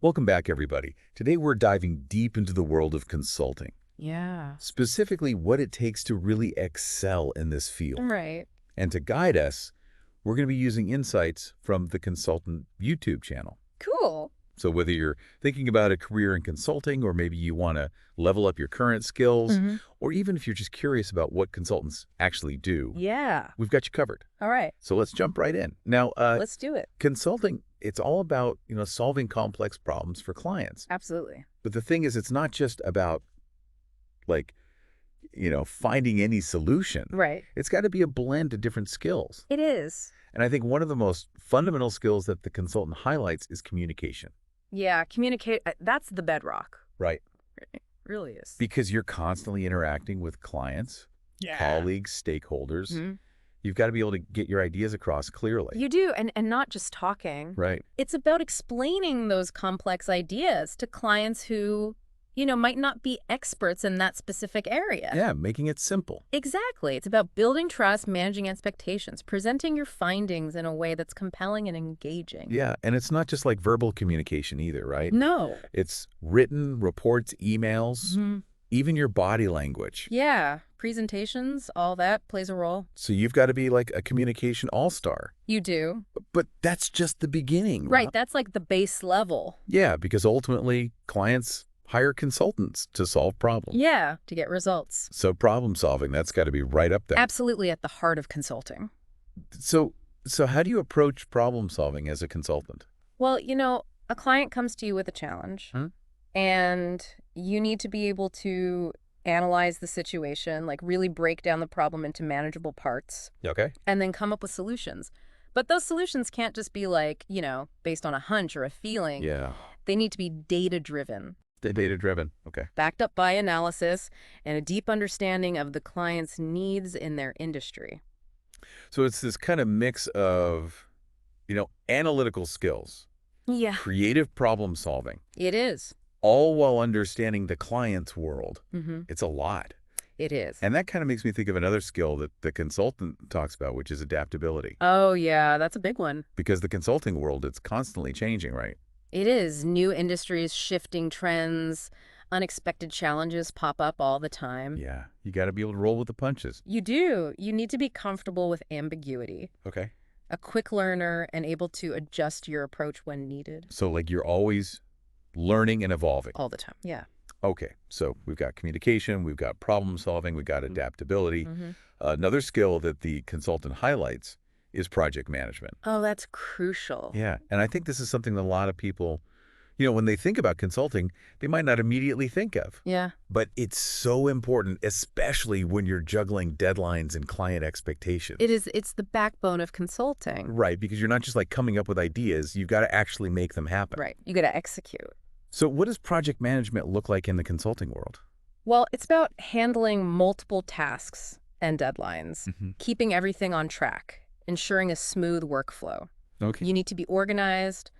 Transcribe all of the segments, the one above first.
Welcome back, everybody. Today we're diving deep into the world of consulting, Yeah. specifically what it takes to really excel in this field. Right. And to guide us, we're going to be using insights from the Consultant YouTube channel. Cool. So whether you're thinking about a career in consulting, or maybe you want to level up your current skills, hmm or even if you're just curious about what consultants actually do, Yeah. we've got you covered. All right. So let's jump right in. Now, Let's do it. consulting, it's all about, solving complex problems for clients. Absolutely. But the thing is, it's not just about, like, finding any solution. Right. It's got to be a blend of different skills. It is. And I think one of the most fundamental skills that the consultant highlights is communication. Yeah. Communicate. That's the bedrock. Right. It really is. Because you're constantly interacting with clients, colleagues, stakeholders. Mhm. You've got to be able to get your ideas across clearly. You do. And not just talking. Right. It's about explaining those complex ideas to clients who, might not be experts in that specific area. Yeah, making it simple. Exactly. It's about building trust, managing expectations, presenting your findings in a way that's compelling and engaging. Yeah, and it's not just like verbal communication either, right? No. It's written, reports, emails, Mhm. even your body language. Yeah. Presentations, all that plays a role. So you've got to be like a communication all-star. You do. But that's just the beginning. Right. That's like the base level. Yeah, because ultimately clients hire consultants to solve problems. Yeah. To get results. So problem solving, that's got to be right up there. Absolutely at the heart of consulting. So how do you approach problem solving as a consultant? Well, a client comes to you with a challenge, and you need to be able to analyze the situation, like really break down the problem into manageable parts, Okay. and then come up with solutions. But those solutions can't just be like, based on a hunch or a feeling. Yeah. They need to be data-driven, Data-driven. Okay. backed up by analysis and a deep understanding of the client's needs in their industry. So it's this kind of mix of, analytical skills, Yeah, creative problem solving, it is. all while understanding the client's world. Mm-hmm. It's a lot. It is. And that kind of makes me think of another skill that the consultant talks about, which is adaptability. Oh, yeah, that's a big one. Because the consulting world, it's constantly changing, right? It is. New industries, shifting trends, unexpected challenges pop up all the time. Yeah. You got to be able to roll with the punches. You do. You need to be comfortable with ambiguity, Okay. a quick learner, and able to adjust your approach when needed. So like you're always learning and evolving. All the time. Yeah. Okay. So we've got communication, we've got problem solving, we've got adaptability. Mm-hmm. Another skill that the consultant highlights is project management. Oh, that's crucial. Yeah. And I think this is something that a lot of people, when they think about consulting, they might not immediately think of. Yeah. But it's so important, especially when you're juggling deadlines and client expectations. It is. It's the backbone of consulting. Right, because you're not just like coming up with ideas, you've got to actually make them happen. Right. You got to execute. So what does project management look like in the consulting world? Well, it's about handling multiple tasks and deadlines, keeping everything on track, ensuring a smooth workflow. Okay. You need to be organized,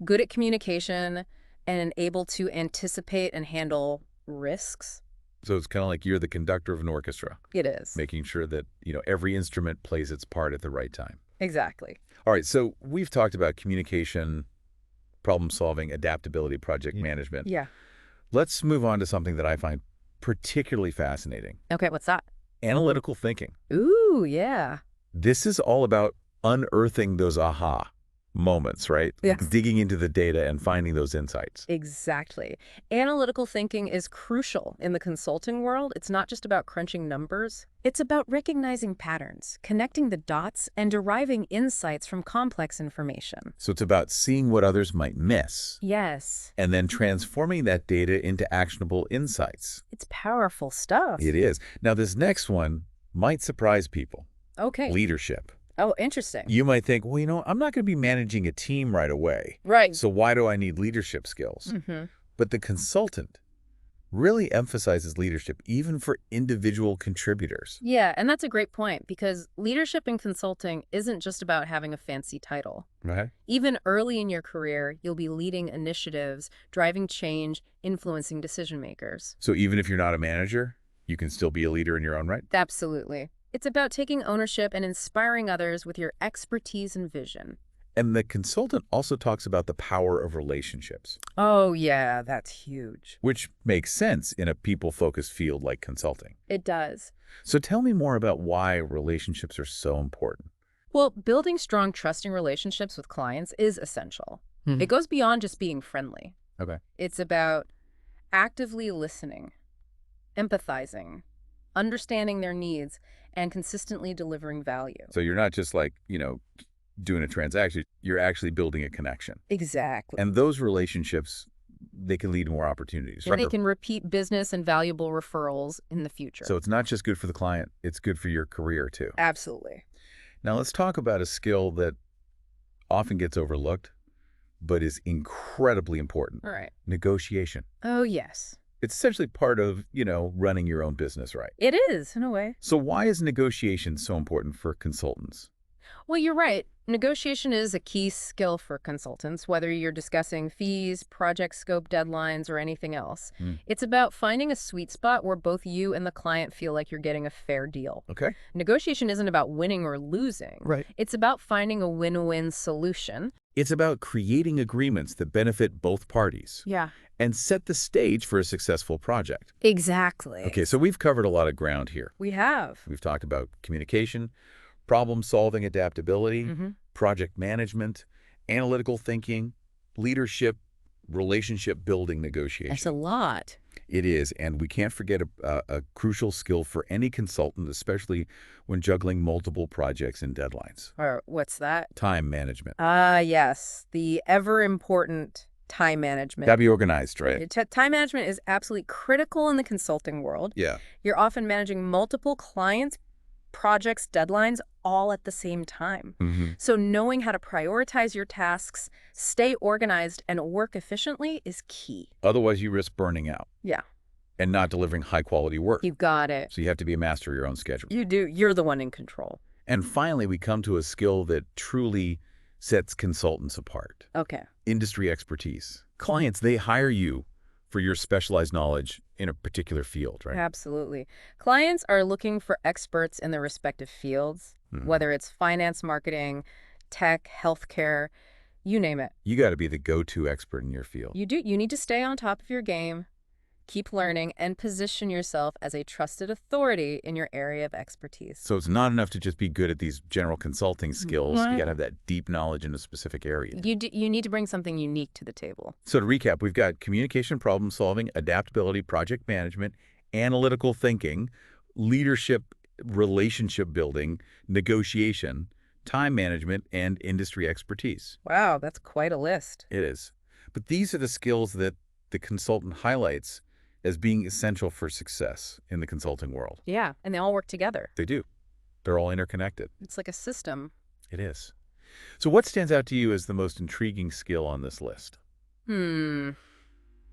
good at communication, and able to anticipate and handle risks. So it's kind of like you're the conductor of an orchestra, It is. making sure that, every instrument plays its part at the right time. Exactly. All right, so we've talked about communication, problem solving, adaptability, project management. Yeah. Let's move on to something that I find particularly fascinating. Okay, what's that? Analytical thinking. Ooh, yeah. This is all about unearthing those aha moments, right? Yes. Digging into the data and finding those insights. Exactly. Analytical thinking is crucial in the consulting world. It's not just about crunching numbers. It's about recognizing patterns, connecting the dots, and deriving insights from complex information. So it's about seeing what others might miss Yes. and then transforming that data into actionable insights. It's powerful stuff. It is. Now, this next one might surprise people. Okay. Leadership. Oh, interesting. You might think, well, I'm not going to be managing a team right away. Right. So why do I need leadership skills? Mm-hmm. But the consultant really emphasizes leadership even for individual contributors. Yeah, and that's a great point because leadership in consulting isn't just about having a fancy title. Right. Even early in your career, you'll be leading initiatives, driving change, influencing decision makers. So even if you're not a manager, you can still be a leader in your own right? Absolutely. It's about taking ownership and inspiring others with your expertise and vision. And the consultant also talks about the power of relationships, Oh, yeah, that's huge. which makes sense in a people-focused field like consulting. It does. So tell me more about why relationships are so important. Well, building strong, trusting relationships with clients is essential. Mhm. It goes beyond just being friendly. Okay. It's about actively listening, empathizing, understanding their needs, and consistently delivering value. So you're not just like, doing a transaction, you're actually building a connection. Exactly. And those relationships, they can lead to more opportunities, And right? they can repeat business and valuable referrals in the future. So it's not just good for the client, it's good for your career too. Absolutely. Now let's talk about a skill that often gets overlooked, but is incredibly important. All right. Negotiation. Oh, yes. It's essentially part of, running your own business, right? It is, in a way. So why is negotiation so important for consultants? Well, you're right. Negotiation is a key skill for consultants, whether you're discussing fees, project scope deadlines, or anything else. Hmm. It's about finding a sweet spot where both you and the client feel like you're getting a fair deal. Okay. Negotiation isn't about winning or losing. Right. It's about finding a win-win solution. It's about creating agreements that benefit both parties Yeah. and set the stage for a successful project. Exactly. Okay, so we've covered a lot of ground here. We have. We've talked about communication, problem-solving adaptability, Mm-hmm. project management, analytical thinking, leadership, relationship-building negotiation. That's a lot. It is, and we can't forget a crucial skill for any consultant, especially when juggling multiple projects and deadlines. Or what's that? Time management. Ah, yes. The ever-important time management. Gotta be organized, right? Time management is absolutely critical in the consulting world. Yeah. You're often managing multiple clients, projects, deadlines, all at the same time. Mm-hmm. So knowing how to prioritize your tasks, stay organized, and work efficiently is key. Otherwise, you risk burning out Yeah, and not delivering high-quality work. you got it. So you have to be a master of your own schedule. You do. You're the one in control. And finally, we come to a skill that truly sets consultants apart. Okay. Industry expertise. Clients, they hire you for your specialized knowledge in a particular field, right? Absolutely. Clients are looking for experts in their respective fields, Mhm. whether it's finance, marketing, tech, healthcare, you name it. You got to be the go-to expert in your field. You do. You need to stay on top of your game, keep learning, and position yourself as a trusted authority in your area of expertise. So it's not enough to just be good at these general consulting skills. You Right. got to have that deep knowledge in a specific area. You need to bring something unique to the table. So to recap, we've got communication, problem solving, adaptability, project management, analytical thinking, leadership, relationship building, negotiation, time management, and industry expertise. Wow, that's quite a list. It is. But these are the skills that the consultant highlights as being essential for success in the consulting world. Yeah, and they all work together. They do. They're all interconnected. It's like a system. It is. So what stands out to you as the most intriguing skill on this list?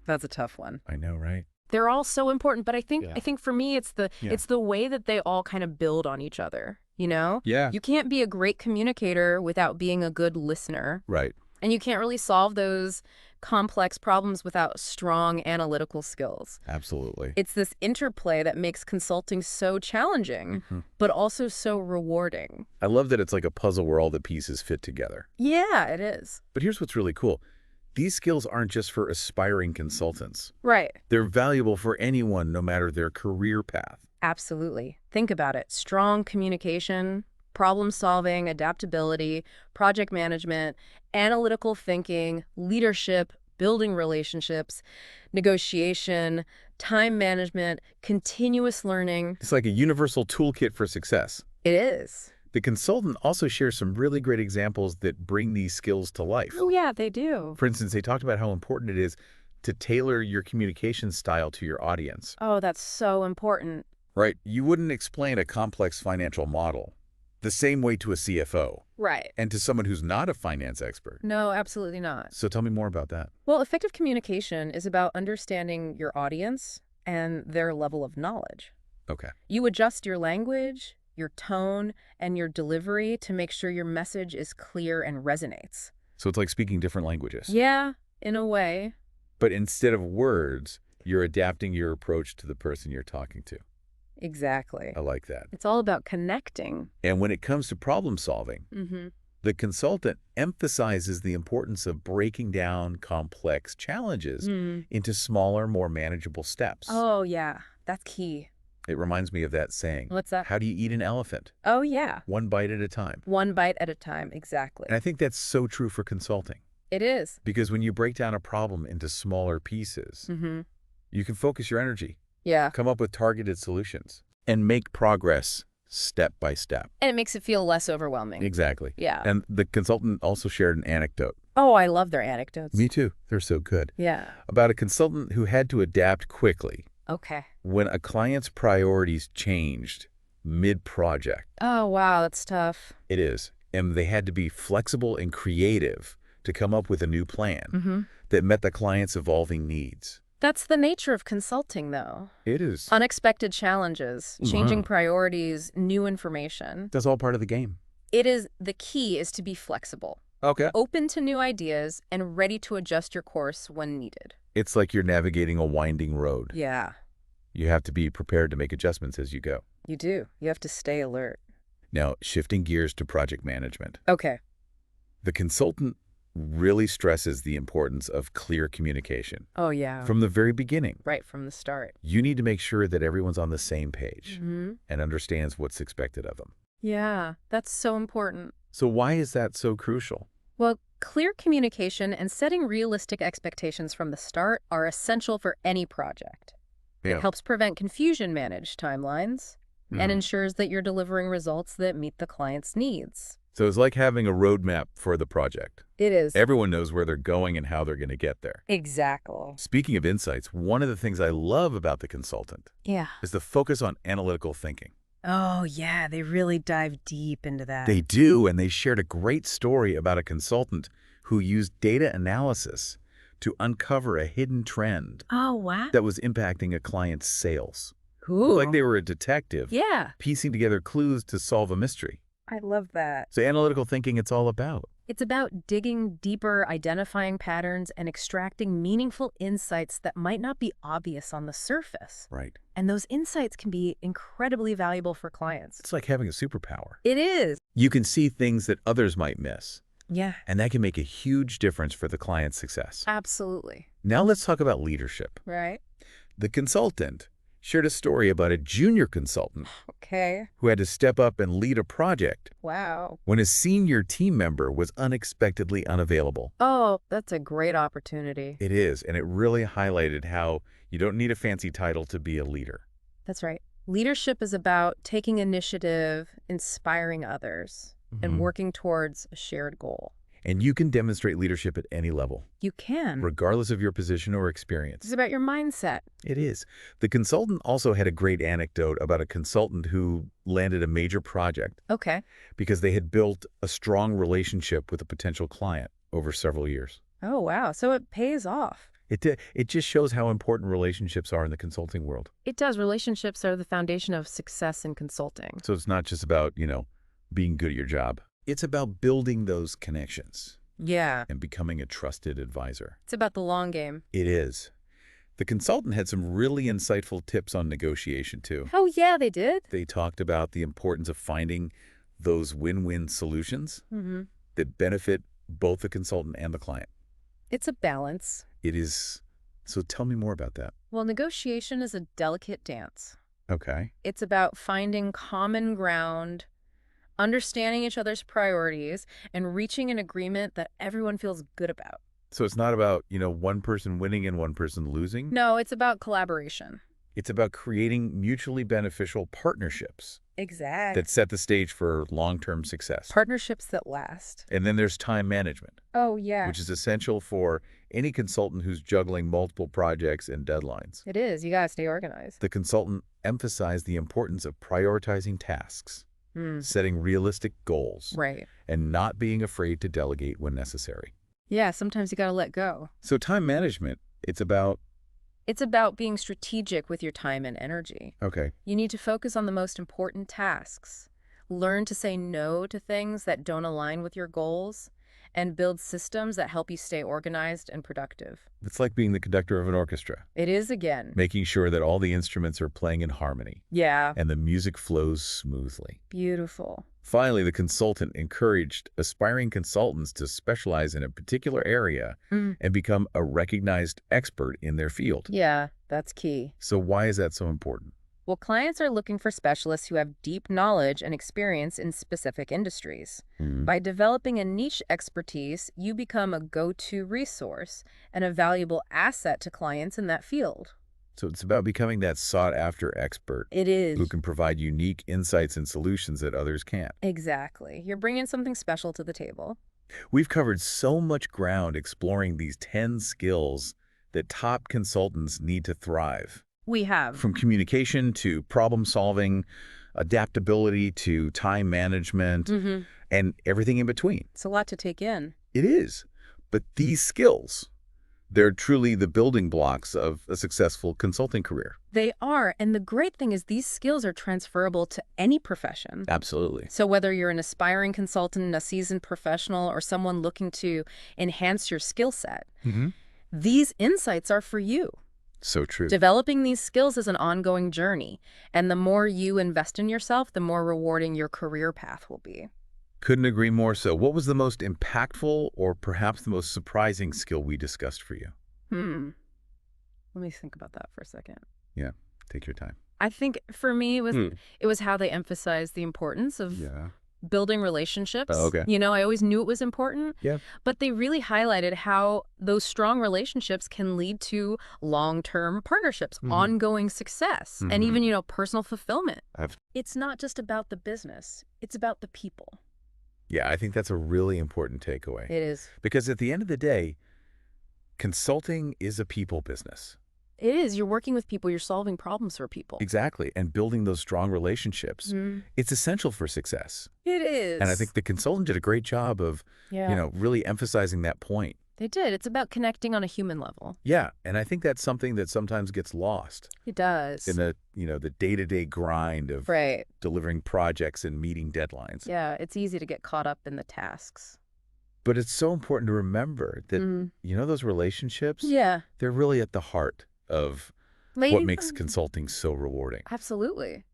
That's a tough one. I know, right? They're all so important, but I think Yeah. I think for me it's the way that they all kind of build on each other, you know? Yeah. You can't be a great communicator without being a good listener, Right. and you can't really solve those complex problems without strong analytical skills. Absolutely. It's this interplay that makes consulting so challenging, Mhm. but also so rewarding. I love that it's like a puzzle where all the pieces fit together. Yeah, it is. But here's what's really cool. These skills aren't just for aspiring consultants. Right. They're valuable for anyone, no matter their career path. Absolutely. Think about it. Strong communication, problem solving, adaptability, project management, analytical thinking, leadership, building relationships, negotiation, time management, continuous learning. It's like a universal toolkit for success. It is. The consultant also shares some really great examples that bring these skills to life. Oh, yeah, they do. For instance, they talked about how important it is to tailor your communication style to your audience. Oh, that's so important. Right? You wouldn't explain a complex financial model the same way to a CFO Right. and to someone who's not a finance expert. No, absolutely not. So tell me more about that. Well, effective communication is about understanding your audience and their level of knowledge. Okay. You adjust your language, your tone, and your delivery to make sure your message is clear and resonates. So it's like speaking different languages. Yeah, in a way. But instead of words, you're adapting your approach to the person you're talking to. Exactly. I like that. It's all about connecting. And when it comes to problem solving, Mm-hmm. The consultant emphasizes the importance of breaking down complex challenges Hmm. into smaller, more manageable steps. Oh, yeah. That's key. It reminds me of that saying, What's that? how do you eat an elephant? Oh, yeah. One bite at a time. One bite at a time. Exactly. And I think that's so true for consulting, It is. because when you break down a problem into smaller pieces, Mm-hmm. you can focus your energy, Yeah. come up with targeted solutions, and make progress step by step. And it makes it feel less overwhelming. Exactly. Yeah. And the consultant also shared an anecdote. Oh, I love their anecdotes. Me too. They're so good. Yeah. About a consultant who had to adapt quickly Okay. when a client's priorities changed mid-project. Oh, wow. That's tough. It is. And they had to be flexible and creative to come up with a new plan Mm-hmm. that met the client's evolving needs. That's the nature of consulting, though. It is. Unexpected challenges, changing priorities, new information. That's all part of the game. The key is to be flexible, Okay. open to new ideas, and ready to adjust your course when needed. It's like you're navigating a winding road. Yeah, You have to be prepared to make adjustments as you go. you do. You have to stay alert. Now, shifting gears to project management. Okay. The consultant really stresses the importance of clear communication. Oh, yeah. From the very beginning, Right from the start. you need to make sure that everyone's on the same page Mm-hmm. and understands what's expected of them. Yeah, that's so important. So why is that so crucial? Well, clear communication and setting realistic expectations from the start are essential for any project. It helps prevent confusion, manage timelines, and ensures that you're delivering results that meet the client's needs. So it's like having a roadmap for the project. It is. Everyone knows where they're going and how they're going to get there. Exactly. Speaking of insights, one of the things I love about the consultant Yeah. is the focus on analytical thinking. Oh, yeah, they really dive deep into that. They do, and they shared a great story about a consultant who used data analysis to uncover a hidden trend Oh, wow. that was impacting a client's sales. Cool. Like they were a detective, Yeah, piecing together clues to solve a mystery. I love that. So analytical thinking, it's all about. It's about digging deeper, identifying patterns, and extracting meaningful insights that might not be obvious on the surface. Right. And those insights can be incredibly valuable for clients. It's like having a superpower. It is. You can see things that others might miss, Yeah, and that can make a huge difference for the client's success. absolutely. Now let's talk about leadership. Right. The consultant shared a story about a junior consultant Okay. who had to step up and lead a project Wow. when a senior team member was unexpectedly unavailable. Oh, that's a great opportunity. It is, and it really highlighted how you don't need a fancy title to be a leader. That's right. Leadership is about taking initiative, inspiring others, and working towards a shared goal. And you can demonstrate leadership at any level, You can. regardless of your position or It's experience. about your mindset. It is. The consultant also had a great anecdote about a consultant who landed a major project Okay. because they had built a strong relationship with a potential client over several years. Oh, wow. So it pays off. It just shows how important relationships are in the consulting world. It does. Relationships are the foundation of success in consulting. So it's not just about, being good at your job. It's about building those connections Yeah. and becoming a trusted advisor. It's about the long game. It is. The consultant had some really insightful tips on negotiation, too. Oh, yeah, they did. They talked about the importance of finding those win-win solutions Mm-hmm. that benefit both the consultant and the client. It's a balance. It is. So tell me more about that. Well, negotiation is a delicate dance. Okay. It's about finding common ground, understanding each other's priorities, and reaching an agreement that everyone feels good about. So it's not about, one person winning and one person losing. No, it's about collaboration. It's about creating mutually beneficial partnerships Exactly. that set the stage for long-term success. Partnerships that last. And then there's time management, Oh, yeah. which is essential for any consultant who's juggling multiple projects and deadlines. It is. You gotta stay organized. The consultant emphasized the importance of prioritizing tasks, Hmm. setting realistic goals, Right. and not being afraid to delegate when necessary. Yeah, sometimes you gotta let go. So time management, it's about, It's about being strategic with your time and energy. okay, You need to focus on the most important tasks. Learn to say no to things that don't align with your goals, and build systems that help you stay organized and productive. It's like being the conductor of an orchestra, It is again. making sure that all the instruments are playing in harmony Yeah. and the music flows smoothly. Beautiful. Finally, the consultant encouraged aspiring consultants to specialize in a particular area and become a recognized expert in their field. Yeah, that's key. So why is that so important? Well, clients are looking for specialists who have deep knowledge and experience in specific industries. By developing a niche expertise, you become a go-to resource and a valuable asset to clients in that field. So it's about becoming that sought-after expert It is. who can provide unique insights and solutions that others can't. Exactly. You're bringing something special to the table. We've covered so much ground exploring these 10 skills that top consultants need to thrive. We have. From communication to problem solving, adaptability to time management, and everything in between. It's a lot to take in. It is. But these skills, they're truly the building blocks of a successful consulting career. They are, and the great thing is these skills are transferable to any profession. Absolutely. So whether you're an aspiring consultant, a seasoned professional, or someone looking to enhance your skill set, these insights are for you. So true. Developing these skills is an ongoing journey, and the more you invest in yourself, the more rewarding your career path will be. Couldn't agree more so. What was the most impactful or perhaps the most surprising skill we discussed for you? Let me think about that for a second. Yeah, take your time. I think for me, it was how they emphasized the importance of building relationships. Oh, okay. You know, I always knew it was important. Yeah. But they really highlighted how those strong relationships can lead to long-term partnerships, ongoing success, and even, you know, personal fulfillment. It's not just about the business. It's about the people. Yeah, I think that's a really important takeaway. It is. Because at the end of the day, consulting is a people business. It is. You're working with people. You're solving problems for people. Exactly. And building those strong relationships. It's essential for success. It is. And I think the consultant did a great job of, you know, really emphasizing that point. They did. It's about connecting on a human level. Yeah. And I think that's something that sometimes gets lost It does. in the, you know, the day-to-day grind of delivering projects and meeting deadlines. Yeah, it's easy to get caught up in the tasks. But it's so important to remember that, you know, those relationships, they're really at the heart of what makes consulting so rewarding. Absolutely.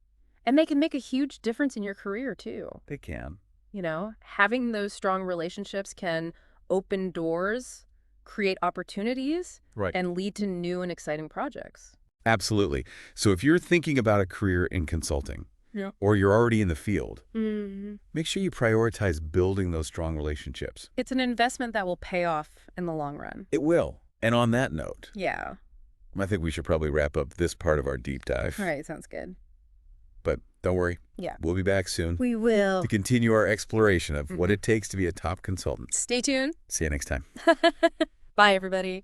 And they can make a huge difference in your career, too. They can. You know, having those strong relationships can open doors, create opportunities, and lead to new and exciting projects. Absolutely. So if you're thinking about a career in consulting, or you're already in the field, make sure you prioritize building those strong relationships. It's an investment that will pay off in the long run. It will. And on that note, I think we should probably wrap up this part of our deep dive. All right, sounds good. But don't worry. We'll be back soon. We will. To continue our exploration of what it takes to be a top consultant. Stay tuned. See you next time. Bye, everybody.